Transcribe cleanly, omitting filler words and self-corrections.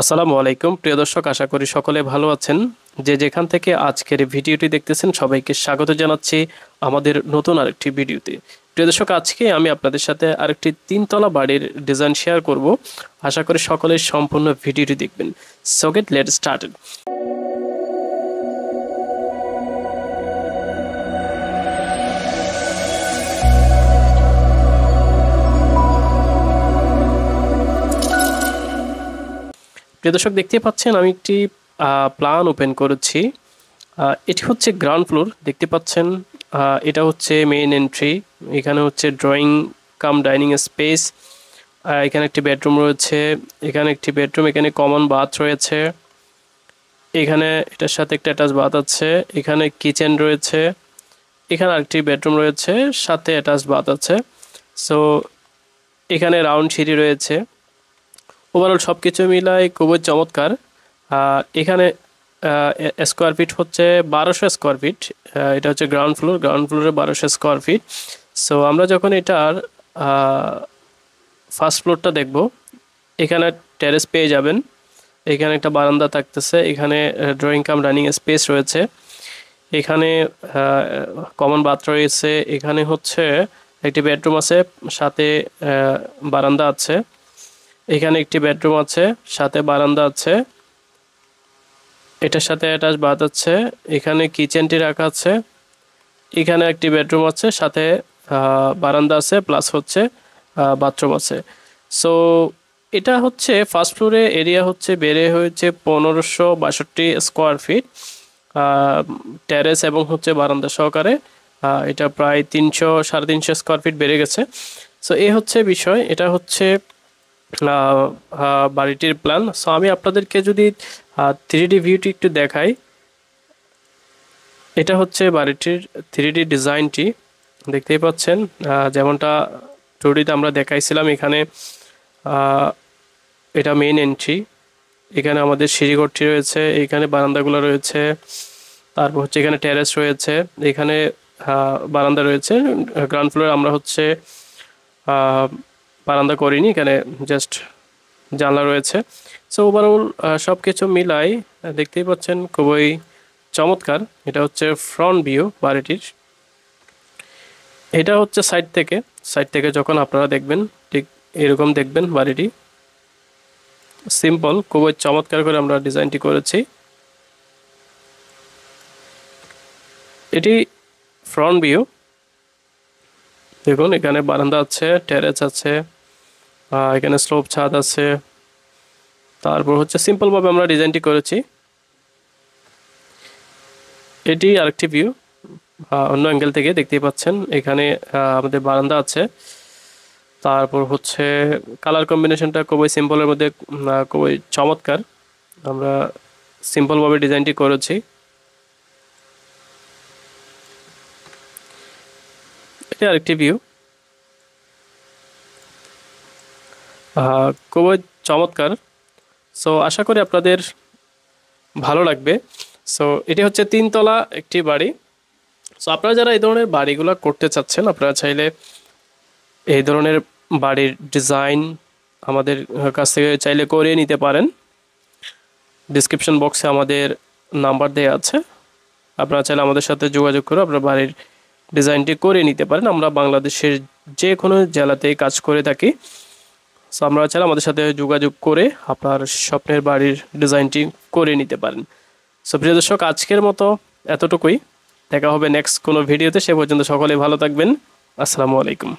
আসসালামু আলাইকুম প্রিয় দর্শক, আশা করি সকলে ভালো আছেন। যে যেখান থেকে আজকের এই ভিডিওটি দেখতেছেন সবাইকে স্বাগত জানাচ্ছি আমাদের নতুন আরেকটি ভিডিওতে। প্রিয় দর্শক, আজকে আমি আপনাদের সাথে আরেকটি তিনতলা বাড়ির ডিজাইন শেয়ার করব। আশা করি সকলে সম্পূর্ণ ভিডিওটি দেখবেন। So get late started. প্রিয় দর্শক, দেখতে পাচ্ছেন আমি একটি প্ল্যান ওপেন করেছি। এটি হচ্ছে গ্রাউন্ড ফ্লোর, দেখতে পাচ্ছেন। এটা হচ্ছে মেইন এন্ট্রি। এখানে হচ্ছে ড্রয়িং কাম ডাইনিং স্পেস। এখানে একটি বেডরুম রয়েছে, এখানে একটি বেডরুম, এখানে কমন বাথ রয়েছে, এখানে এটার সাথে একটা অ্যাটাচ বাথ আছে, এখানে কিচেন রয়েছে, এখানে আরেকটি বেডরুম রয়েছে, সাথে অ্যাটাচ বাথ আছে। সো এখানে রাউন্ড সিঁড়ি রয়েছে। ওভারঅল সব কিছু মিলাই খুবই চমৎকার। এখানে স্কোয়ার ফিট হচ্ছে 1200 স্কোয়ার ফিট। এটা হচ্ছে গ্রাউন্ড ফ্লোরে 1200 স্কোয়ার ফিট। সো আমরা যখন এটার ফার্স্ট ফ্লোরটা দেখব, এখানে টেরেস পেয়ে যাবেন। এখানে একটা বারান্দা থাকতেছে, এখানে ড্রয়িং কাম ডাইনিং স্পেস রয়েছে, এখানে কমন বাথ রয়েছে, এখানে হচ্ছে একটি বেডরুম আছে, সাথে বারান্দা আছে, এখানে একটি বেডরুম আছে, সাথে বারান্দা আছে, এটার সাথে অ্যাটাচ বাথ আছে, এখানে কিচেনটি রাখা আছে, এখানে একটি বেডরুম আছে, সাথে বারান্দা আছে, প্লাস হচ্ছে বাথরুম আছে। সো এটা হচ্ছে ফার্স্ট ফ্লোরে এরিয়া হচ্ছে বেড়ে হয়েছে 1562 স্কোয়ার ফিট, টেরেস এবং হচ্ছে বারান্দা সহকারে। এটা প্রায় 300-350 স্কোয়ার ফিট বেড়ে গেছে। সো এই হচ্ছে বিষয়, এটা হচ্ছে বাড়িটির প্ল্যান। সো আমি আপনাদেরকে যদি 3D ভিউটি একটু দেখাই, এটা হচ্ছে বাড়িটির 3D ডিজাইনটি, দেখতেই পাচ্ছেন। যেমনটা 2Dতে আমরা দেখাইছিলাম, এখানে এটা মেইন এন্ট্রি, এখানে আমাদের সিঁড়িঘরটি রয়েছে, এখানে বারান্দাগুলো রয়েছে, তারপর হচ্ছে এখানে টেরেস রয়েছে, এখানে বারান্দা রয়েছে। গ্রাউন্ড ফ্লোরে আমরা হচ্ছে বারান্দা করিনি, এখানে জাস্ট জানলা রয়েছে। সো ওভারঅল সব কিছু মিলাই দেখতেই পাচ্ছেন খুবই চমৎকার। এটা হচ্ছে ফ্রন্ট ভিউ বাড়িটির। এটা হচ্ছে সাইড থেকে যখন আপনারা দেখবেন ঠিক এরকম দেখবেন বাড়িটি। সিম্পল, খুবই চমৎকার করে আমরা ডিজাইনটি করেছি। এটি ফ্রন্ট ভিউ, দেখুন এখানে বারান্দা আছে, টেরেস আছে, এখানে স্লোপ ছাদ আছে, তারপর হচ্ছে সিম্পলভাবে আমরা ডিজাইনটি করেছি। এটি আরেকটি ভিউ, অন্য অ্যাঙ্গেল থেকে দেখতেই পাচ্ছেন। এখানে আমাদের বারান্দা আছে, তারপর হচ্ছে কালার কম্বিনেশনটা খুবই সিম্পলের মধ্যে খুবই চমৎকার। আমরা সিম্পলভাবে ডিজাইনটি করেছি। এটা আরেকটি ভিউ, খুবই চমৎকার। সো আশা করি আপনাদের ভালো লাগবে। সো এটি হচ্ছে তিনতলা একটি বাড়ি। সো আপনারা যারা এই ধরনের বাড়িগুলো করতে চাচ্ছেন, আপনারা চাইলে এই ধরনের বাড়ির ডিজাইন আমাদের কাছ থেকে চাইলে করে নিতে পারেন। ডিসক্রিপশন বক্সে আমাদের নাম্বার দেওয়া আছে, আপনারা চাইলে আমাদের সাথে যোগাযোগ করে আপনার বাড়ির ডিজাইনটি করে নিতে পারেন। আমরা বাংলাদেশের যে কোনো জেলাতেই কাজ করে থাকি। সো আপনারা চাইলে আমাদের সাথে যোগাযোগ করে আপনার স্বপ্নের বাড়ির ডিজাইনটি করে নিতে পারেন। সো প্রিয় দর্শক, আজকের মতো এতটুকুই। দেখা হবে নেক্সট কোনো ভিডিওতে। সে পর্যন্ত সকলে ভালো থাকবেন। আসসালামু আলাইকুম।